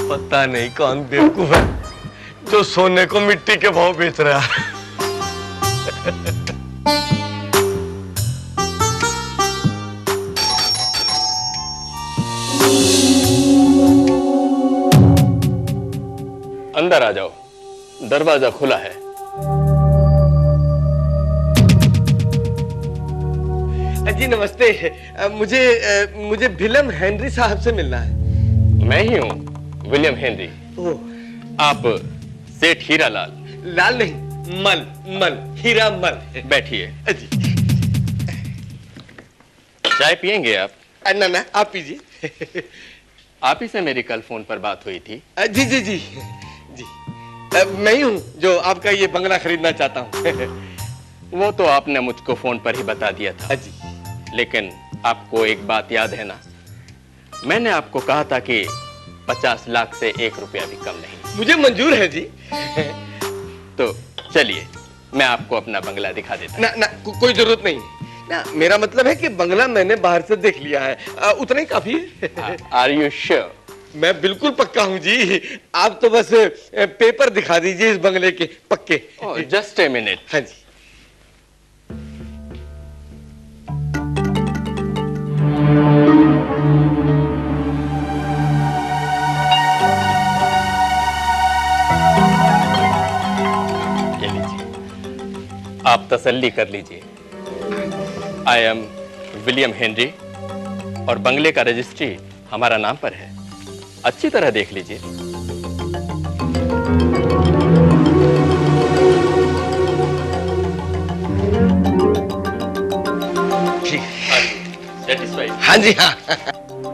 पता नहीं कौन बेवकूफ है जो सोने को मिट्टी के भाव बेच रहा है। अंदर आ जाओ, दरवाजा खुला है। जी नमस्ते, मुझे विलियम हेनरी साहब से मिलना है। मैं ही हूँ विलियम हेनरी। आप सेठ हीरा लाल? लाल नहीं, मल, हीरा मल। बैठिए। जी। चाय पियेंगे आप? ना, आप पीजिए। आप ही से मेरी कल फोन पर बात हुई थी। जी जी जी जी, मैं ही हूँ जो आपका ये बंगला खरीदना चाहता हूँ। वो तो आपने मुझको फोन पर ही बता दिया था। जी। लेकिन आपको एक बात याद है ना, मैंने आपको कहा था कि 50 लाख से 1 रुपया भी कम नहीं। मुझे मंजूर है जी। तो चलिए मैं आपको अपना बंगला दिखा देता। ना, कोई जरूरत नहीं ना, मेरा मतलब है कि बंगला मैंने बाहर से देख लिया है, उतना ही काफी है। Are you sure? मैं बिल्कुल पक्का हूँ जी, आप तो बस पेपर दिखा दीजिए इस बंगले के पक्के। Just a minute. हाँ जी। ये लीजिए, आप तसल्ली कर लीजिए। आई एम विलियम हेनरी और बंगले का रजिस्ट्री हमारा नाम पर है। अच्छी तरह देख लीजिए। सेटिस्फाइड? हाँ जी हाँ।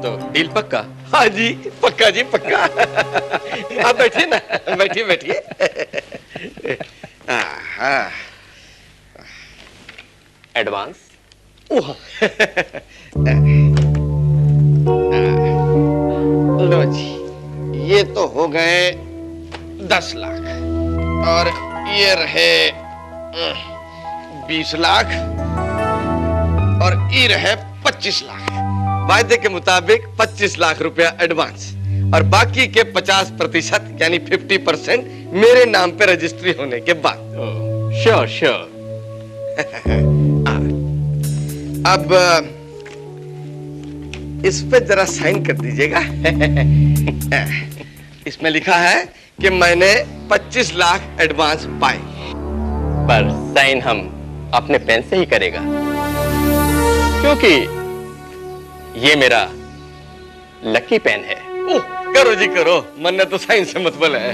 तो डील पक्का? हाँ जी पक्का जी पक्का। आप बैठिए ना, बैठिए। एडवांस? लो जी, ये तो हो गए 10 लाख और ये रहे 20 लाख और ये रहे 25 लाख। वायदे के मुताबिक 25 लाख रुपया एडवांस और बाकी के 50% यानी 50% मेरे नाम पे रजिस्ट्री होने के बाद। श्योर। अब इस पे जरा साइन कर दीजिएगा। इसमें लिखा है कि मैंने 25 लाख एडवांस पाए। पर साइन हम अपने पेन से ही करेगा, क्योंकि ये मेरा लकी पेन है। ओह, करो जी करो, मन ने तो साइन से मतबल है।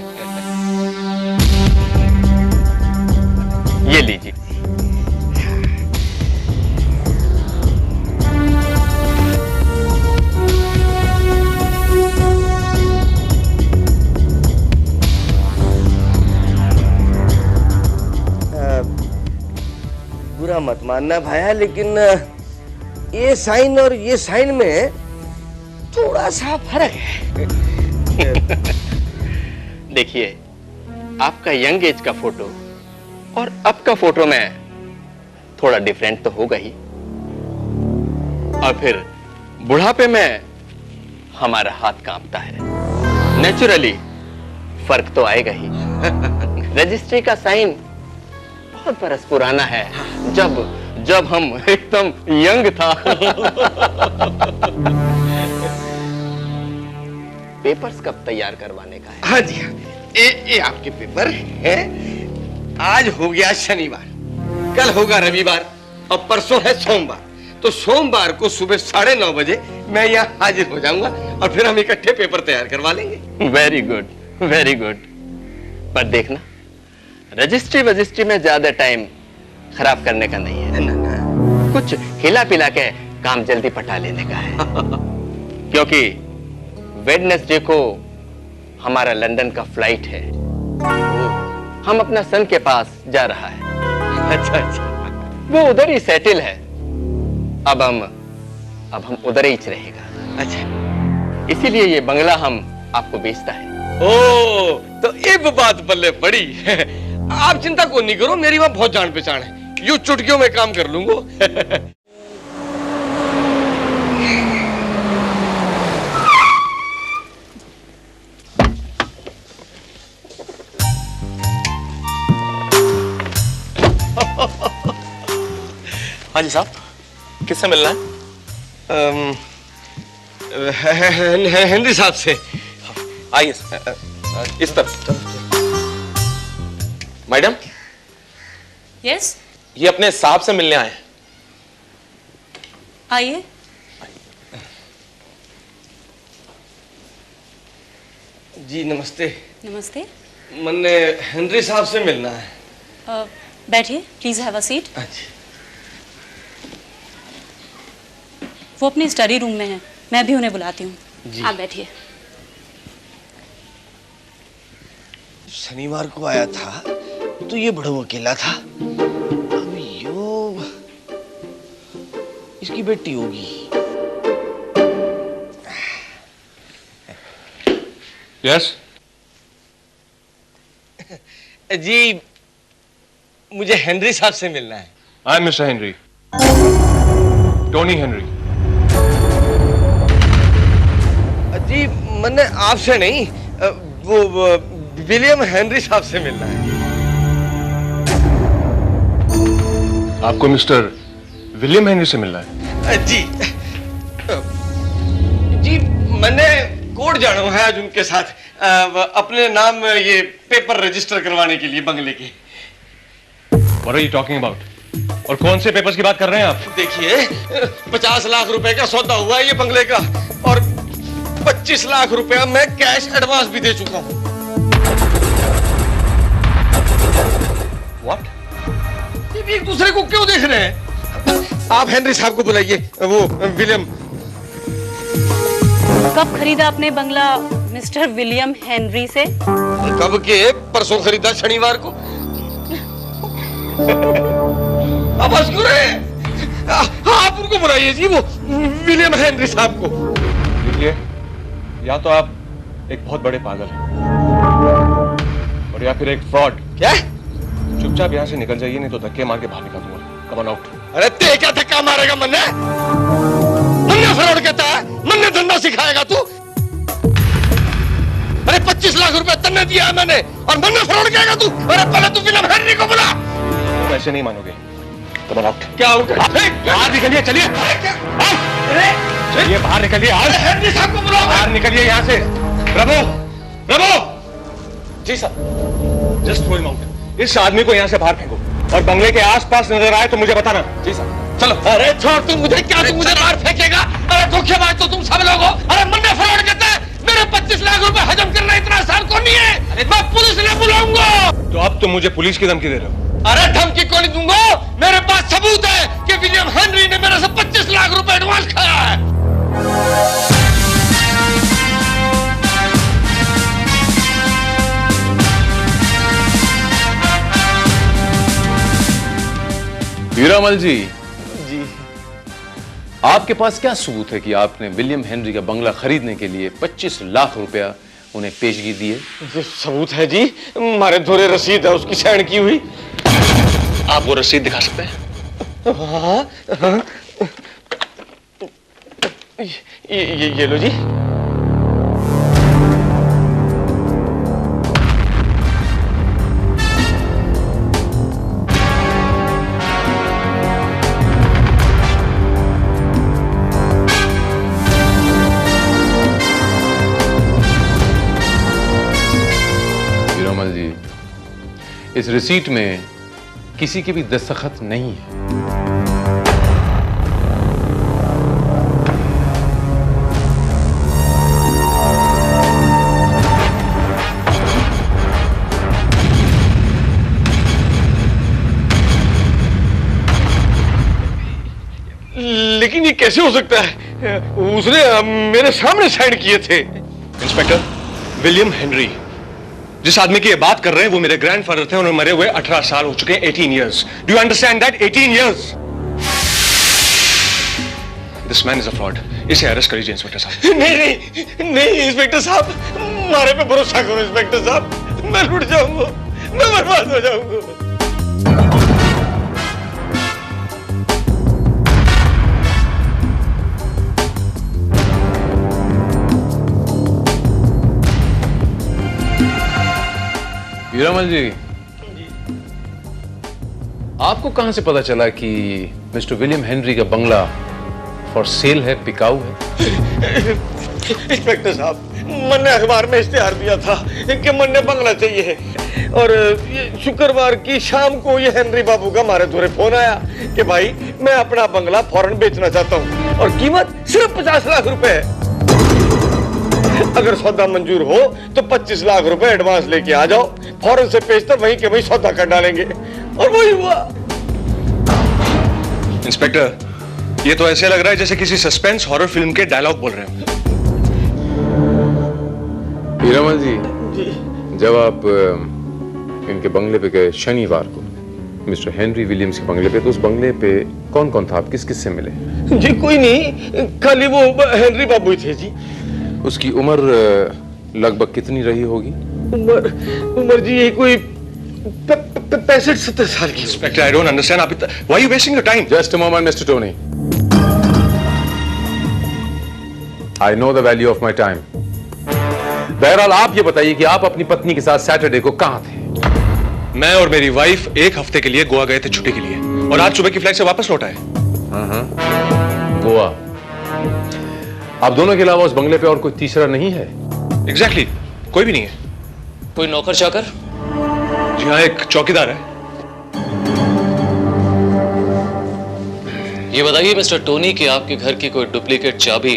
ये लीजिए। बुरा मत मानना भाया, लेकिन ये साइन और ये साइन में थोड़ा सा फर्क है। देखिए, आपका यंग एज का फोटो और अब का फोटो में थोड़ा डिफरेंट तो होगा ही, और फिर बुढ़ापे में हमारा हाथ कांपता है। नेचुरली फर्क तो आएगा ही। रजिस्ट्री का साइन बहुत बरस पुराना है, जब हम एकदम यंग था। पेपर्स कब तैयार करवाने का है? हाँ जी हाँ, ये आपके पेपर है। आज हो गया शनिवार, कल होगा रविवार और परसों है सोमवार। तो सोमवार को सुबह 9:30 बजे मैं यहाँ हाजिर हो जाऊंगा और फिर हम इकट्ठे पेपर तैयार करवा लेंगे। Very good. पर देखना, रजिस्ट्री में ज्यादा टाइम खराब करने का नहीं है। कुछ हिला पिला के काम जल्दी पटा लेने का है। क्योंकि वेडनेसडे को हमारा लंदन का फ्लाइट है। हम अपना सन के पास जा रहा है। अच्छा। वो उधर ही सेटल है। अब हम उधर ही रहेगा। अच्छा, इसीलिए ये बंगला हम आपको बेचता है। ओ, तो एक बात बल्ले पड़ी। आप चिंता को नहीं करो, मेरी वहां बहुत जान पहचान है, यूं चुटकियों में काम कर लूंगा। हाँ जी साहब, किससे मिलना है? हेनरी साहब से। आइए सर, इस तरफ। मैडम, यस, ये अपने साहब से मिलने आए हैं। आइए। जी नमस्ते। नमस्ते। मैंने हेनरी साहब से मिलना है। बैठिए, प्लीज हैव अ सीट। अच्छा। वो अपनी स्टडी रूम में है, मैं भी उन्हें बुलाती हूँ। जी। आप बैठिए। शनिवार को आया था तो ये बड़ो अकेला था। अब यो इसकी बेटी होगी। यस। जी मुझे हेनरी साहब से मिलना है। I am mister Henry, Tony Henry. जी मैंने आपसे नहीं, वो विलियम हेनरी साहब से मिलना है। आपको मिस्टर विलियम हेनरी से मिलना है? जी जी मैंने कोर्ट जाना है आज उनके साथ, अपने नाम ये पेपर रजिस्टर करवाने के लिए बंगले के। What are you talking about? और कौन से पेपर्स की बात कर रहे हैं आप? देखिए 50 लाख रुपए का सौदा हुआ है ये बंगले का, और 25 लाख रुपया मैं कैश एडवांस भी दे चुका हूँ। What? ये भी एक दूसरे को क्यों देख रहे हैं? आप हेनरी साहब को बुलाइए, वो विलियम। कब खरीदा आपने बंगला मिस्टर विलियम हेनरी से? कब के? परसों खरीदा, शनिवार को। अब हंस क्यों रहे हैं? आप उनको बुलाइए जी, वो विलियम हेनरी साहब को। देखिए, या तो आप एक बहुत बड़े पागल हैं और या फिर एक फ्रॉड। क्या? चुपचाप यहाँ से निकल जाइए, नहीं तो धक्के मार के बाहर निकाल दूंगा। Come on out. अरे ते क्या धक्का मारेगा? मन्ने फ्रॉड कहता है, मन्ने धंधा सिखाएगा तू? अरे 25 लाख रुपए तन्ने दिया है मैंने, और मन्ने फ्रॉड कहेगा तू? अरे पहले तू विलियम हेनरी को बुला। तुम ऐसे नहीं मानोगे। Come on out. क्या होगा? बाहर निकलिए, चलिए। चलिए बाहर निकलिए। आज हेनरी साहब को बुलाओ। बाहर निकलिए यहाँ से। प्रभु, प्रभु। जी sir. Just throw him out. इस आदमी को यहाँ से बाहर फेंको, और बंगले के आसपास नजर आए तो मुझे बताना। जी सर। चलो। अरे छोड़, तू मुझे क्या, तू मुझे बाहर फेंकेगा? अरे धोखेबाज तो तुम सब लोग हो। अरे मन्ने फ्रॉड कहता है, मेरे 25 लाख रुपए हजम करना इतना आसान कौन नहीं है? मैं पुलिस ने बुलाऊंगा। तो अब तुम मुझे पुलिस की धमकी दे रहे हो? अरे धमकी कौन दूंगा? मेरे पास सबूत है कि विलियम हेनरी ने मेरे से 25 लाख रुपए एडवांस खाया है। हीरामल जी, जी आपके पास क्या सबूत है कि आपने विलियम हेनरी का बंगला खरीदने के लिए 25 लाख रुपया उन्हें पेशगी दी है? ये सबूत है जी, हमारे धोरे रसीद है उसकी साइन की हुई। आप वो रसीद दिखा सकते हैं? हाँ, हाँ। ये लो जी। हीरामल जी, इस रिसीट में किसी के भी दस्तखत नहीं है। लेकिन ये कैसे हो सकता है? उसने मेरे सामने साइन किए थे। इंस्पेक्टर, विलियम हेनरी, जिस आदमी की ये बात कर रहे हैं वो मेरे ग्रैंडफादर थे। उन्हें मरे हुए 18 साल हो चुके हैं। 18 years. Do you understand that? 18 years. This man is a fraud. इसे अरेस्ट करिए इंस्पेक्टर साहब। नहीं नहीं नहीं इंस्पेक्टर साहब, हमारे पे भरोसा करो इंस्पेक्टर साहब। मैं लुट जाऊंगा, मैं बर्बाद हो जाऊंगा। हीरामल जी, आपको कहां से पता चला कि मिस्टर विलियम हेनरी का बंगला फॉर सेल है, बिकाऊ है? इंस्पेक्टर साहब, मैंने अखबार में इश्तेहार दिया था कि मैंने बंगला चाहिए है, और ये शुक्रवार की शाम को ये हेनरी बाबू का हमारे धोरे फोन आया कि भाई मैं अपना बंगला फौरन बेचना चाहता हूँ और कीमत सिर्फ 50 लाख रुपए है। अगर सौदा मंजूर हो तो 25 लाख रुपए एडवांस लेके आ जाओ, फौरन से पेशतर वहीं के वहीं सौदा कर डालेंगे। और वही हुआ। इंस्पेक्टर, ये तो ऐसे लग रहा है जैसे किसी सस्पेंस हॉरर फिल्म के डायलॉग बोल रहे हो। हीरामल जी, जब आप इनके बंगले पे गए शनिवार को, मिस्टर हेनरी विलियम्स के बंगले पे, तो उस बंगले पे कौन कौन था? आप किस किस से मिले? जी कोई नहीं, खाली वो हेनरी बाबू ही थे जी। उसकी उम्र लगभग कितनी रही होगी? उम्र जी यही कोई 65-70 साल की। इंस्पेक्टर, आई डोंट अंडरस्टैंड, आप why you wasting your time? Just a moment mister Tony, I know the value of my time. बहरहाल आप ये बताइए कि आप अपनी पत्नी के साथ सैटरडे को कहां थे? मैं और मेरी वाइफ एक हफ्ते के लिए गोवा गए थे छुट्टी के लिए, और आज सुबह की फ्लाइट से वापस लौट आए। गोवा। आप दोनों के अलावा उस बंगले पे और कोई तीसरा नहीं है? एग्जैक्टली, कोई भी नहीं है। कोई नौकर चाकर? जी हाँ, एक चौकीदार है। ये बताइए मिस्टर टोनी कि आपके घर की कोई डुप्लीकेट चाबी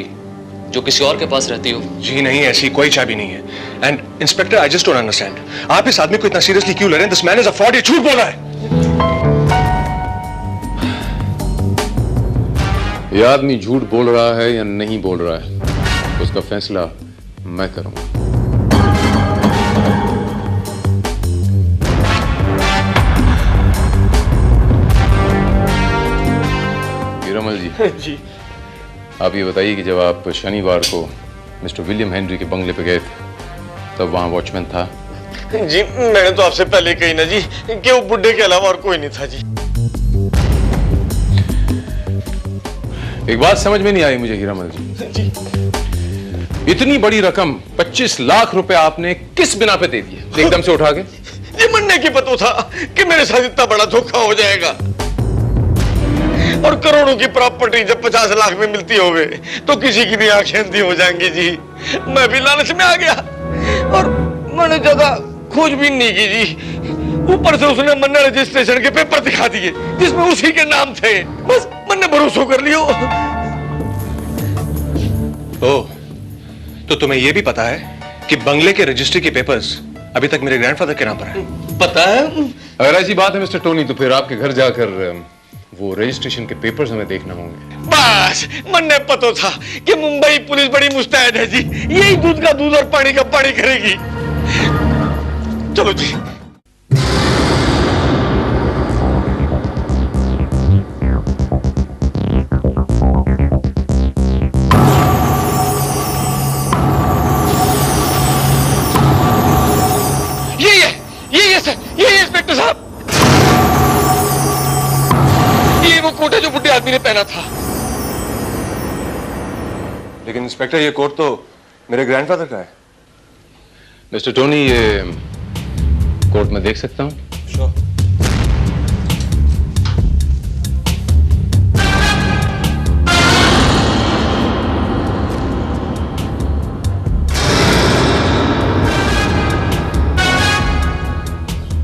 जो किसी और के पास रहती हो? जी नहीं, ऐसी कोई चाबी नहीं है। And inspector, I just don't understand, आप इस आदमी को इतना सीरियसली क्यों ले रहे हैं? This man is a fraud, ये झूठ बोल रहा है। यह आदमी झूठ बोल रहा है या नहीं बोल रहा है, उसका फैसला मैं करूंगा। हीरामल जी, जी आप ये बताइए कि जब आप शनिवार को मिस्टर विलियम हेनरी के बंगले पे गए थे, तब वहां वॉचमैन था? जी, मैंने तो आपसे पहले कही ना जी कि वो बुड्ढे के अलावा और कोई नहीं था जी। एक बात समझ में नहीं आई मुझे हीरामल जी, इतनी बड़ी रकम 25 लाख रुपए आपने किस बिना पे दे दिए एकदम से उठा के? ये मन्ने की पता था कि मेरे साथ इतना बड़ा धोखा हो जाएगा, और करोड़ों की प्रॉपर्टी जब 50 लाख में मिलती होवे तो किसी की भी आंखें अंधी हो जाएंगी जी। मैं भी लालच में आ गया और मैंने ज्यादा खोजबीन नहीं की जी। ऊपर से उसने मन्ने रजिस्ट्रेशन के पेपर दिखा दिए जिसमें उसी के नाम थे, बस मैंने भरोसा कर लियो। ओह, तो तुम्हें यह भी पता है कि बंगले के रजिस्ट्री के पेपर्स अभी तक मेरे ग्रैंडफादर के नाम पर है? पता है। अगर ऐसी बात है मिस्टर टोनी, तो फिर आपके घर जाकर वो रजिस्ट्रेशन के पेपर्स हमें देखना होंगे। बस मन्ने पता था कि मुंबई पुलिस बड़ी मुस्तैद है जी, यही दूध का दूध और पानी का पानी करेगी। चलो जी। ये सर, ये इंस्पेक्टर साहब, ये वो कोट है जो बुड्ढे आदमी ने पहना था। लेकिन इंस्पेक्टर, ये कोट तो मेरे ग्रैंडफादर का है। मिस्टर टोनी, ये कोर्ट में देख सकता हूं? श्योर।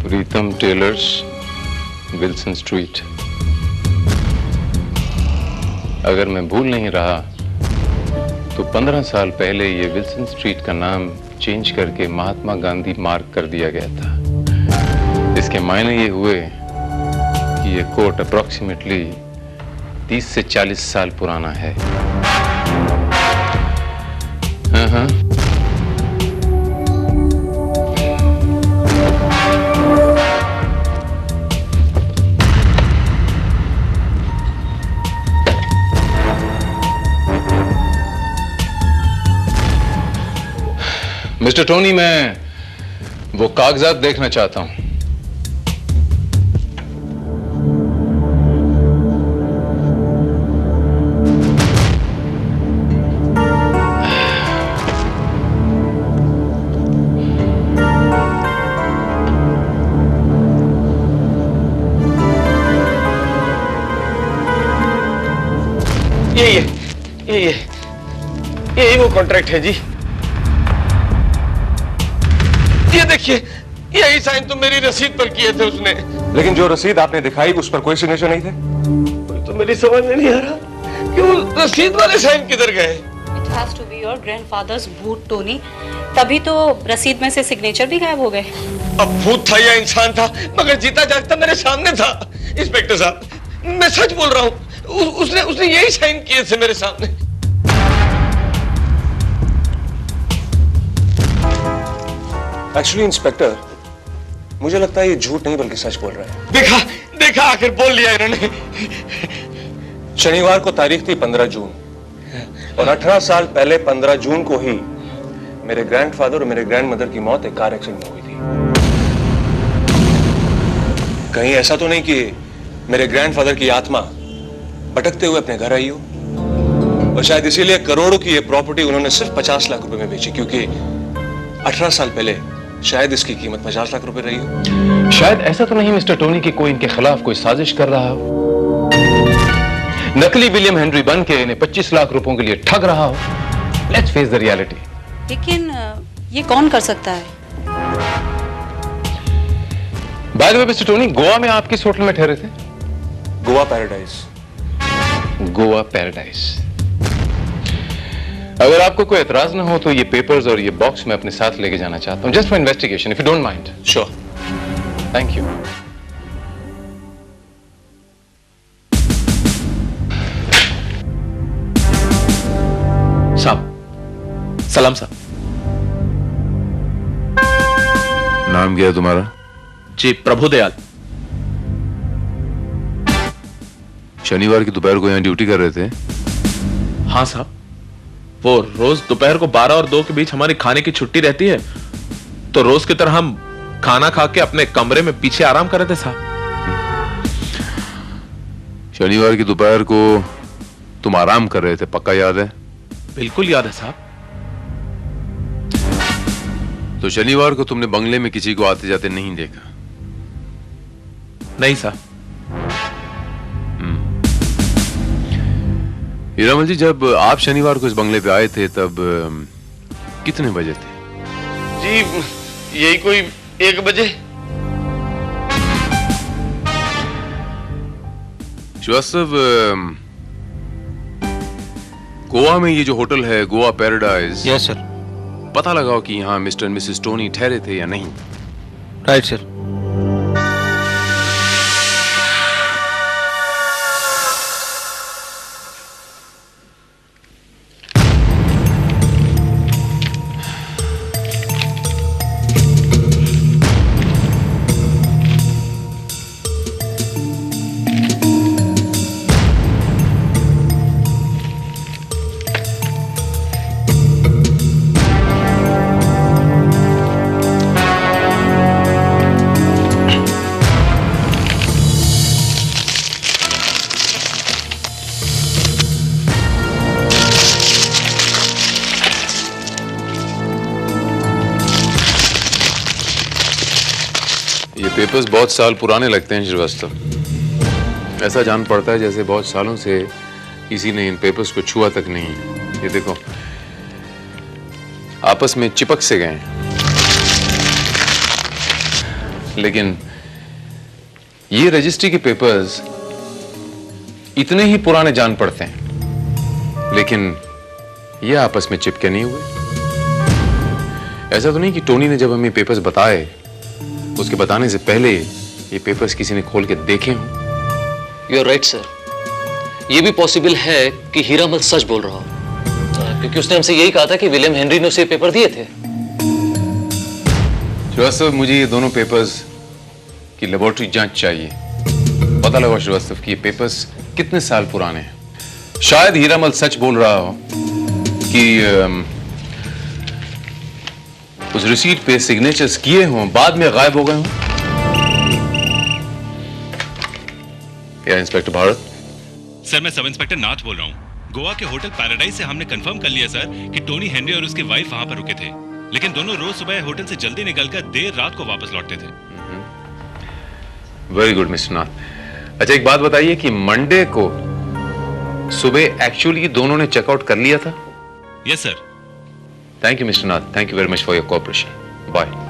प्रीतम टेलर्स, विल्सन स्ट्रीट। अगर मैं भूल नहीं रहा तो 15 साल पहले ये विल्सन स्ट्रीट का नाम चेंज करके महात्मा गांधी मार्ग कर दिया गया था। इसके मायने ये हुए कि ये कोर्ट अप्रोक्सीमेटली 30 से 40 साल पुराना है। हाँ। मिस्टर टोनी, मैं वो कागजात देखना चाहता हूं। यही वो कॉन्ट्रैक्ट है जी। ये देखिए, यही साइन तो मेरी रसीद पर किए थे उसने। लेकिन जो रसीद आपने दिखाई उस पर कोई सिग्नेचर नहीं थे। तो मेरी समझ में नहीं आ रहा कि वो रसीद वाले साइन किधर गए। It has to be your grandfather's भूत टोनी, तभी तो रसीद में से सिग्नेचर भी गायब हो गए। अब भूत था या इंसान था, मगर जीता जागता मेरे सामने था। इंस्पेक्टर साहब, मैं सच बोल रहा हूँ, उसने यही साइन किए थे मेरे सामने। एक्चुअली इंस्पेक्टर, मुझे लगता है ये झूठ नहीं बल्कि सच बोल रहा है। देखा आखिर बोल लिया इन्होंने। शनिवार को तारीख थी 15 जून और 18 साल पहले 15 जून को ही मेरे ग्रैंडफादर और मेरे ग्रैंडमदर की मौत एक कार एक्सीडेंट में हुई थी। कहीं ऐसा तो नहीं कि मेरे ग्रैंडफादर की आत्मा भटकते हुए अपने घर आई हो, और शायद इसीलिए करोड़ों की ये प्रॉपर्टी उन्होंने सिर्फ 50 लाख रुपए में बेची, क्योंकि 18 साल पहले शायद इसकी कीमत 50 लाख रुपए रही हो। शायद ऐसा तो नहीं मिस्टर टोनी कि कोई इनके खिलाफ कोई साजिश कर रहा हो, नकली विलियम हेनरी बन के इन्हें 25 लाख रुपयों के लिए ठग रहा हो। Let's face the reality. लेकिन ये कौन कर सकता है? By the way mister Tony, Goa में आप किस होटल में ठहरे थे? गोवा पैराडाइज। गोवा पैराडाइज। अगर आपको कोई एतराज ना हो तो ये पेपर्स और ये बॉक्स मैं अपने साथ लेके जाना चाहता हूं, just for investigation, if you don't mind. Sure. Thank you. साहब, सलाम साहब। नाम क्या है तुम्हारा? जी, प्रभुदयाल। शनिवार की दोपहर को यहाँ ड्यूटी कर रहे थे? हाँ साहब, वो रोज दोपहर को 12 और 2 के बीच हमारी खाने की छुट्टी रहती है, तो रोज की तरह हम खाना खा के अपने कमरे में पीछे आराम कर रहे थे साहब। शनिवार की दोपहर को तुम आराम कर रहे थे, पक्का याद है? बिल्कुल याद है साहब। तो शनिवार को तुमने बंगले में किसी को आते जाते नहीं देखा? नहीं साहब। हीरामल जी, जब आप शनिवार को इस बंगले पे आए थे तब कितने बजे थे? जी यही कोई 1 बजे। श्रीवास्तव, गोवा में ये जो होटल है गोवा पैराडाइज, यस सर। पता लगाओ कि यहाँ मिस्टर एंड मिसेस टोनी ठहरे थे या नहीं। Right sir. पेपर्स बहुत साल पुराने लगते हैं श्रीवास्तव। ऐसा जान पड़ता है जैसे बहुत सालों से किसी ने इन पेपर्स को छुआ तक नहीं। ये देखो, आपस में चिपक से गए। लेकिन ये रजिस्ट्री के पेपर्स इतने ही पुराने जान पड़ते हैं, लेकिन ये आपस में चिपके नहीं हुए। ऐसा तो नहीं कि टोनी ने जब हमें पेपर्स बताए, उसके बताने से पहले ये पेपर्स किसी ने खोल के देखे हों। You are right sir. ये भी पॉसिबल है कि हीरामल सच बोल रहा हो, क्योंकि उसने हमसे यही कहा था कि विलियम हेनरी ने उसे पेपर दिए थे। श्रीवास्तव, मुझे ये दोनों पेपर्स की लेबोरेटरी जांच चाहिए। पता लगाओ श्रीवास्तव कि ये पेपर्स कितने साल पुराने हैं। शायद हीरामल सच बोल रहा हो कि उस रिसीट पे सिग्नेचर्स किए हों, बाद में गायब हो गए हों। या इंस्पेक्टर भारत? सर, मैं सब इंस्पेक्टर नाथ बोल रहा हूँ। गोवा के होटल पैराडाइज से हमने कंफर्म कर लिया सर कि टोनी हेनरी और उसकी वाइफ वहां पर रुके थे, लेकिन दोनों रोज सुबह होटल से जल्दी निकलकर देर रात को वापस लौटते थे। वेरी गुड मिस्टर नाथ। अच्छा, एक बात बताइए कि मंडे को सुबह एक्चुअली दोनों ने चेकआउट कर लिया था? Yes sir. Thank you mister Nath, thank you very much for your cooperation. Bye.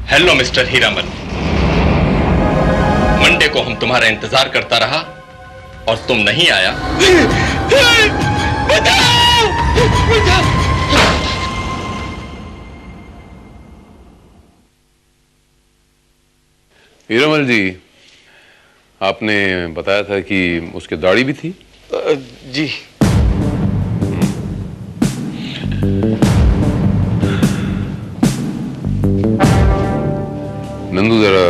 Hello mister Hiramal, Monday को हम तुम्हारा इंतजार करता रहा और तुम नहीं आया। बचाओ! बचाओ! हीरामल जी, आपने बताया था कि उसकी दाढ़ी भी थी? जी। नंदू, जरा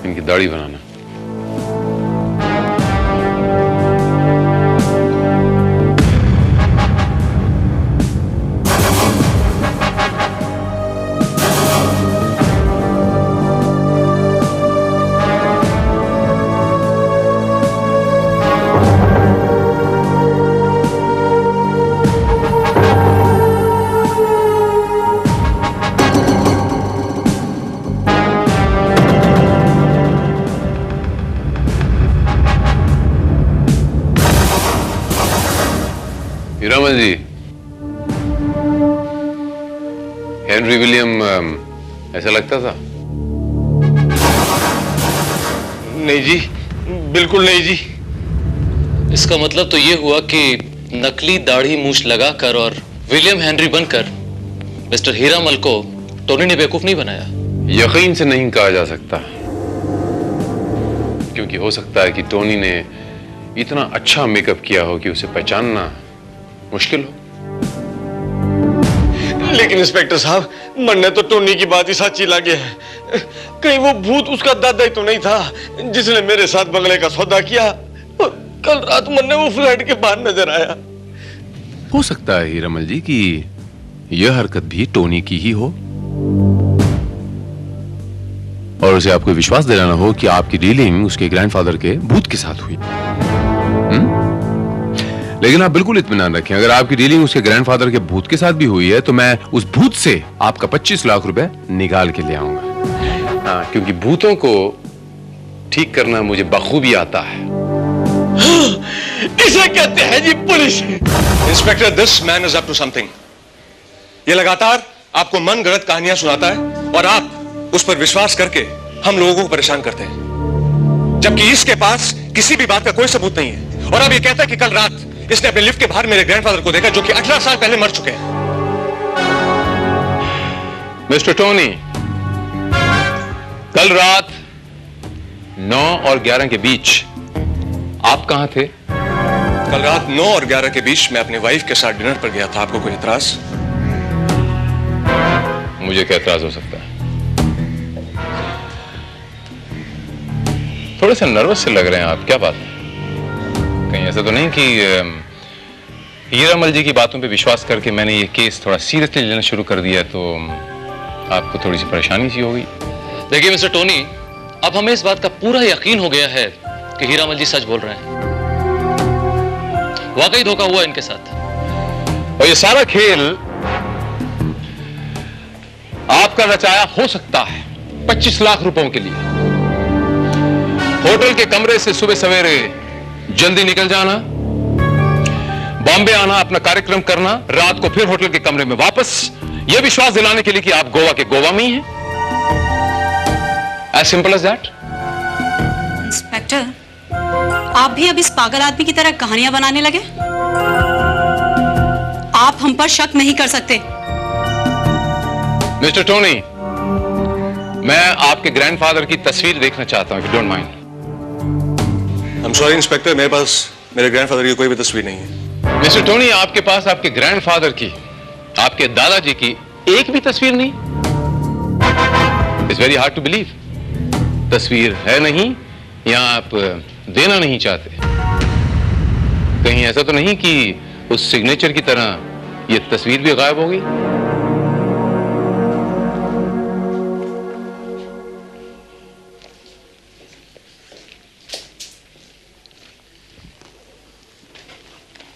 इनकी दाढ़ी बनाना। हीरामल जी, हेनरी विलियम ऐसा लगता था? नहीं जी, बिल्कुल नहीं जी। इसका मतलब तो ये हुआ कि नकली दाढ़ी मूछ लगाकर और विलियम हेनरी बनकर मिस्टर हीरामल को टोनी ने बेवकूफ नहीं बनाया। यकीन से नहीं कहा जा सकता, क्योंकि हो सकता है कि टोनी ने इतना अच्छा मेकअप किया हो कि उसे पहचानना मुश्किल हो। लेकिन इंस्पेक्टर साहब, मन ने तो टोनी की बात ही सच्ची लगे है। कहीं वो भूत उसका दादा ही तो नहीं था जिसने मेरे साथ बंगले का सौदा किया और कल रात मन ने वो फ्लैट के बाहर नजर आया। हो सकता है हीरामल जी कि यह हरकत भी टोनी की ही हो और उसे आपको विश्वास दिलाना हो कि आपकी डीलिंग उसके ग्रैंडफादर के भूत के साथ हुई। लेकिन आप बिल्कुल इत्मीनान रखें, अगर आपकी डीलिंग उसके ग्रैंडफादर के भूत के साथ भी हुई है तो मैं उस भूत से आपका 25 लाख रुपए निकाल के ले आऊंगा। हाँ, क्योंकि भूतों को ठीक करना मुझे बखूबी आता है। इसे कहते हैं जी police. Inspector, this man is up to something. ये लगातार आपको मन गढ़ंत कहानियां सुनाता है और आप उस पर विश्वास करके हम लोगों को परेशान करते हैं, जबकि इसके पास किसी भी बात का कोई सबूत नहीं है। और अब ये कहता है कि कल रात इसने अपने लिफ्ट के बाहर मेरे ग्रैंडफादर को देखा, जो कि 18 साल पहले मर चुके हैं। मिस्टर टोनी, कल रात 9 और 11 के बीच आप कहां थे? कल रात 9 और 11 के बीच मैं अपनी वाइफ के साथ डिनर पर गया था। आपको कोई एतराज? मुझे क्या एतराज हो सकता है? थोड़े से नर्वस से लग रहे हैं आप, क्या बात है? कहीं ऐसा तो नहीं कि हीरामल जी की बातों पे विश्वास करके मैंने ये केस थोड़ा सीरियसली लेना शुरू कर दिया तो आपको थोड़ी सी परेशानी सी हो गई? देखिए मिस्टर टोनी, अब हमें इस बात का पूरा यकीन हो गया है कि हीरामल जी सच बोल रहे हैं। वाकई धोखा हुआ इनके साथ। और ये सारा खेल आपका रचाया हो सकता है 25 लाख रुपयों के लिए। होटल के कमरे से सुबह सवेरे जल्दी निकल जाना, बॉम्बे आना, अपना कार्यक्रम करना, रात को फिर होटल के कमरे में वापस, यह विश्वास दिलाने के लिए कि आप गोवा के गोवा में ही हैं। As simple as that. Inspector, आप भी अब इस पागल आदमी की तरह कहानियां बनाने लगे? आप हम पर शक नहीं कर सकते। मिस्टर टोनी, मैं आपके ग्रैंडफादर की तस्वीर देखना चाहता हूं, if you don't mind. I am sorry inspector, मेरे पास मेरे ग्रैंडफादर की कोई भी तस्वीर नहीं है। मिस्टर टोनी, आपके पास आपके ग्रैंडफादर की, आपके दादाजी की एक भी तस्वीर नहीं? It's very hard to believe. तस्वीर है नहीं या आप देना नहीं चाहते? कहीं ऐसा तो नहीं कि उस सिग्नेचर की तरह ये तस्वीर भी गायब हो गई?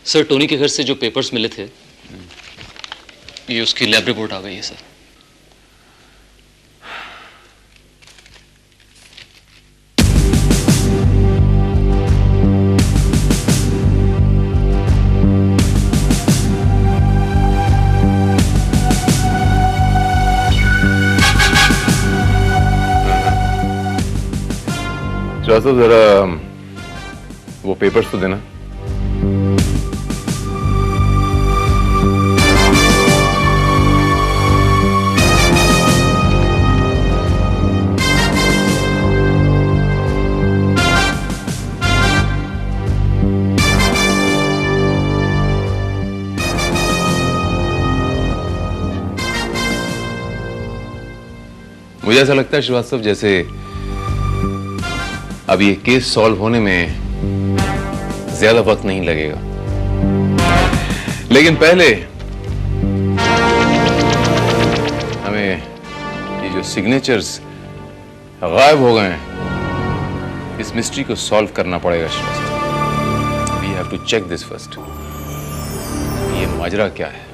सर, टोनी के घर से जो पेपर्स मिले थे, ये उसकी लैब रिपोर्ट आ गई है सर। तो जरा वो पेपर्स तो देना। मुझे ऐसा लगता है श्रीवास्तव जैसे अब ये केस सॉल्व होने में ज्यादा वक्त नहीं लगेगा, लेकिन पहले हमें ये जो सिग्नेचर्स गायब हो गए हैं, इस मिस्ट्री को सॉल्व करना पड़ेगा Srivastava. We have to check this first. ये माजरा क्या है?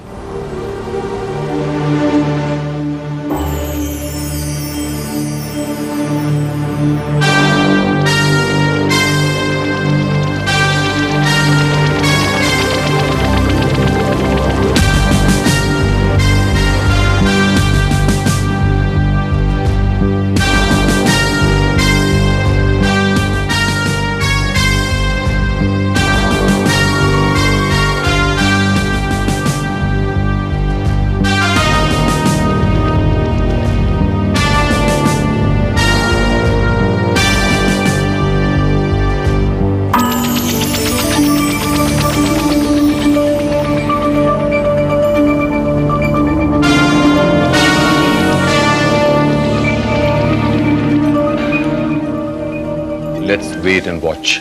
Let's wait and watch.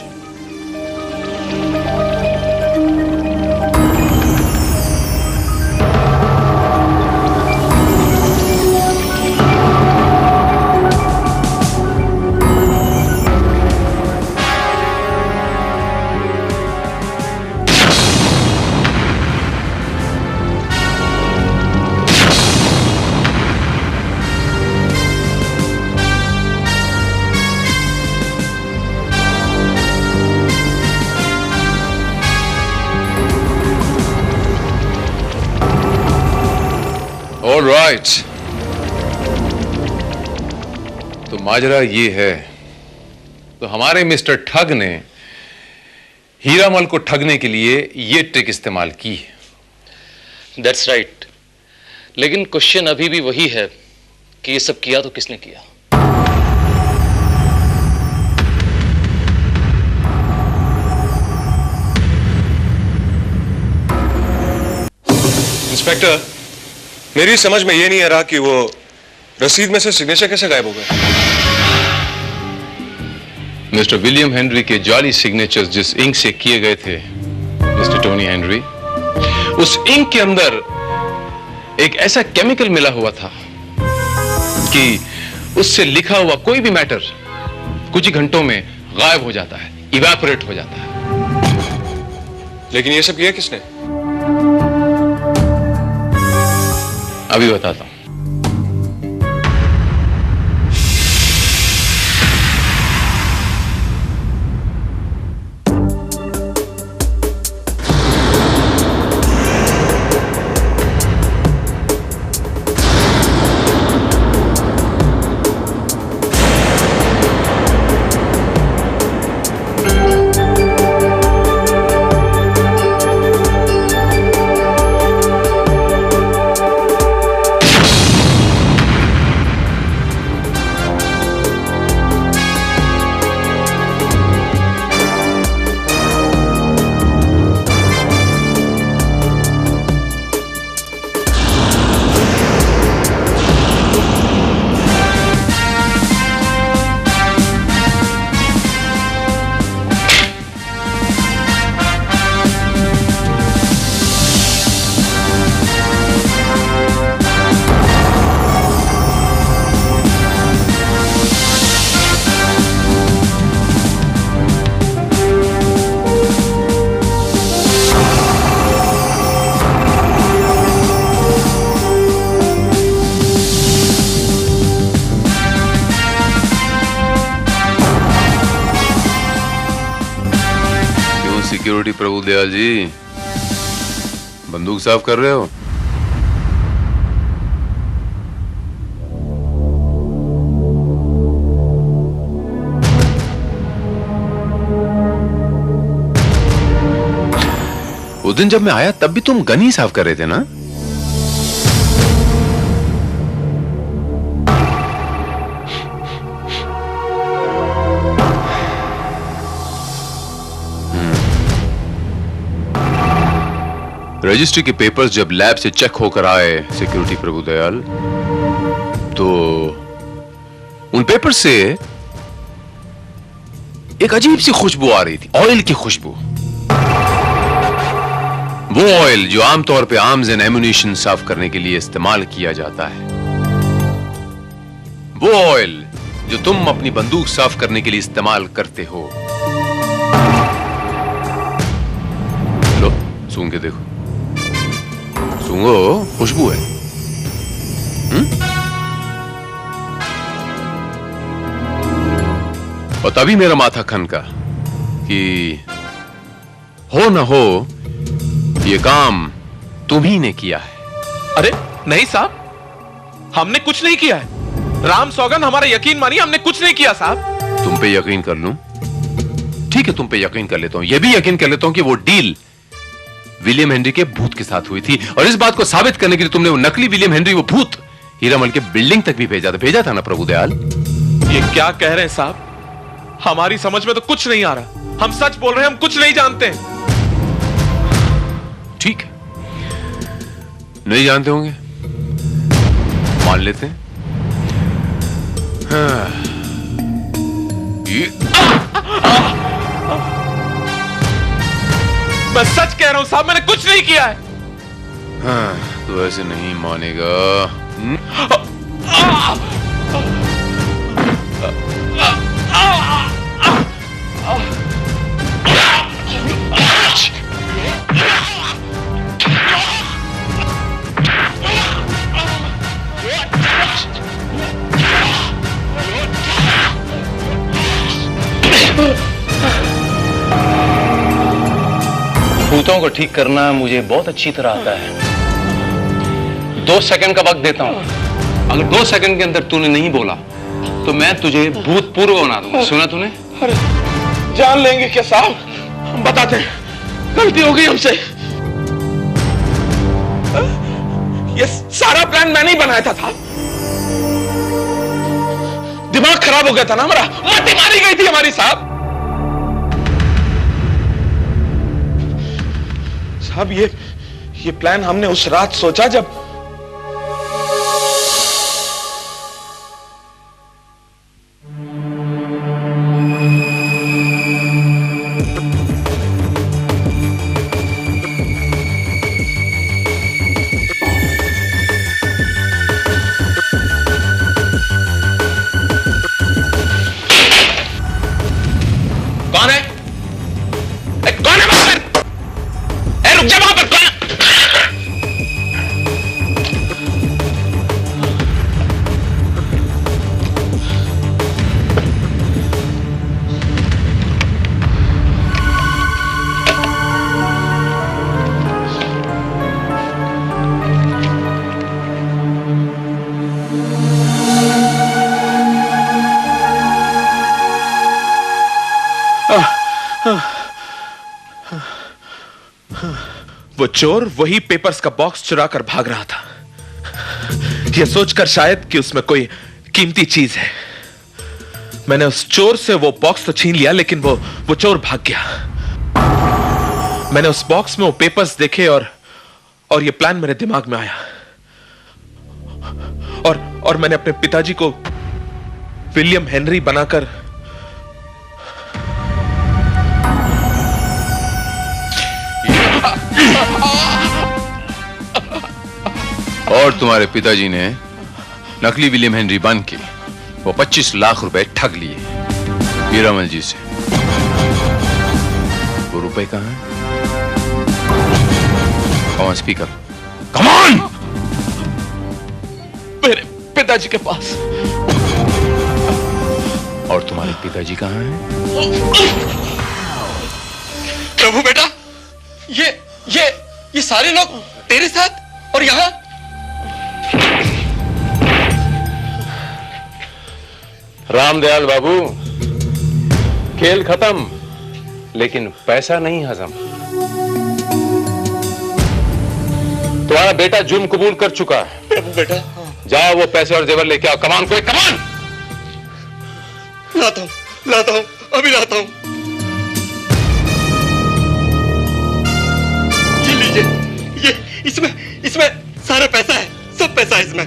All right. तो माजरा ये है, तो हमारे मिस्टर ठग ने हीरामल को ठगने के लिए ये ट्रिक इस्तेमाल की। That's right. लेकिन क्वेश्चन अभी भी वही है कि ये सब किया तो किसने किया। इंस्पेक्टर, मेरी समझ में ये नहीं आ रहा कि वो रसीद में से सिग्नेचर कैसे गायब हो गए। मिस्टर विलियम हेनरी के जाली सिग्नेचर्स जिस इंक से किए गए थे मिस्टर टोनी हेनरी, उस इंक के अंदर एक ऐसा केमिकल मिला हुआ था कि उससे लिखा हुआ कोई भी मैटर कुछ ही घंटों में गायब हो जाता है, इवेपोरेट हो जाता है। लेकिन ये सब किया किसने? अभी बताता हूं। सिक्योरिटी प्रभु दयाल जी, बंदूक साफ कर रहे हो? उस दिन जब मैं आया तब भी तुम गन ही साफ कर रहे थे ना? रजिस्ट्री के पेपर्स जब लैब से चेक होकर आए सिक्योरिटी प्रभु दयाल, तो उन पेपर से एक अजीब सी खुशबू आ रही थी, ऑयल की खुशबू। वो ऑयल जो आमतौर पे आर्म्स एंड एम्युनिशन साफ करने के लिए इस्तेमाल किया जाता है, वो ऑयल जो तुम अपनी बंदूक साफ करने के लिए इस्तेमाल करते हो। लो सूंघ के देखो, सूंघो, खुशबू है। और तभी मेरा माथा खनका कि हो ना हो ये काम तुम ही ने किया है। अरे नहीं साहब, हमने कुछ नहीं किया है। राम सौगन, हमारा यकीन मानिए, हमने कुछ नहीं किया साहब। तुम पे यकीन कर लूं? ठीक है, तुम पे यकीन कर लेता हूं। यह भी यकीन कर लेता हूं कि वो डील विलियम हेनरी के भूत के साथ हुई थी, और इस बात को साबित करने के लिए तुमने वो नकली विलियम हेनरी, वो भूत, हीरामल के बिल्डिंग तक भी भेजा था ना प्रभु दयाल? ये क्या कह रहे हैं साहब? हमारी समझ में तो कुछ नहीं आ रहा। हम सच बोल रहे हैं, हम कुछ नहीं जानते। ठीक है, नहीं जानते होंगे, मान लेते हैं। हाँ। मैं सच कह रहा हूं साहब, मैंने कुछ नहीं किया है। हाँ, तो ऐसे नहीं मानेगा। भूतों को ठीक करना मुझे बहुत अच्छी तरह आता है। 2 सेकंड का वक्त देता हूं। अगर 2 सेकंड के अंदर तूने नहीं बोला तो मैं तुझे भूतपूर्व बना दूंगा। सुना तूने? अरे जान लेंगे क्या साहब? हम बताते हैं, गलती हो गई हमसे। ये सारा प्लान मैंने ही बनाया था। दिमाग खराब हो गया था ना हमारा, मती मारी गई थी हमारी साहब। साहब ये प्लान हमने उस रात सोचा जब कौन है? कौन है वहां पर? रुक जा वहां पर। वो चोर वही पेपर्स का बॉक्स चुरा कर भाग रहा था, यह सोचकर शायद कि उसमें कोई कीमती चीज है। मैंने उस चोर से वो बॉक्स तो छीन लिया, लेकिन वो चोर भाग गया। मैंने उस बॉक्स में वो पेपर्स देखे और ये प्लान मेरे दिमाग में आया, और मैंने अपने पिताजी को विलियम हेनरी बनाकर और तुम्हारे पिताजी ने नकली विलियम हेनरी बन के वो 25 लाख रुपए ठग लिए हीरामल जी से। वो रुपए कहां हैं? कौन स्पीकर? Come on! मेरे पिताजी के पास। और तुम्हारे पिताजी कहां हैं? प्रभु बेटा, ये सारे लोग तेरे साथ और यहाँ? रामदयाल बाबू, खेल खत्म, लेकिन पैसा नहीं हजम। तुम्हारा बेटा जुर्म कबूल कर चुका है। बेटा, जाओ वो पैसे और जेवर लेके आओ। कमान कोई कमान। लाता हूं, अभी लाता हूं। ये लीजिए, ये इसमें सारा पैसा है, सब पैसा है इसमें।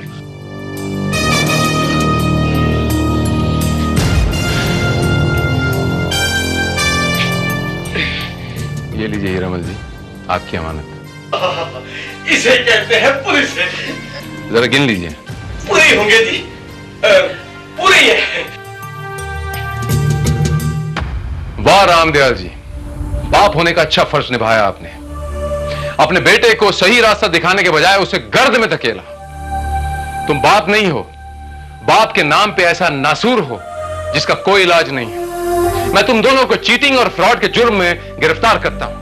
ये लीजिए हीरामल जी, आपकी अमानत। इसे कहते हैं पुलिस। जरा गिन लीजिए। पूरी होंगे जी, पूरी है। वाह रामदयाल जी, बाप होने का अच्छा फर्ज निभाया आपने। अपने बेटे को सही रास्ता दिखाने के बजाय उसे गर्द में धकेला। तुम बाप नहीं हो, बाप के नाम पे ऐसा नासूर हो जिसका कोई इलाज नहीं। मैं तुम दोनों को चीटिंग और फ्रॉड के जुर्म में गिरफ्तार करता हूं।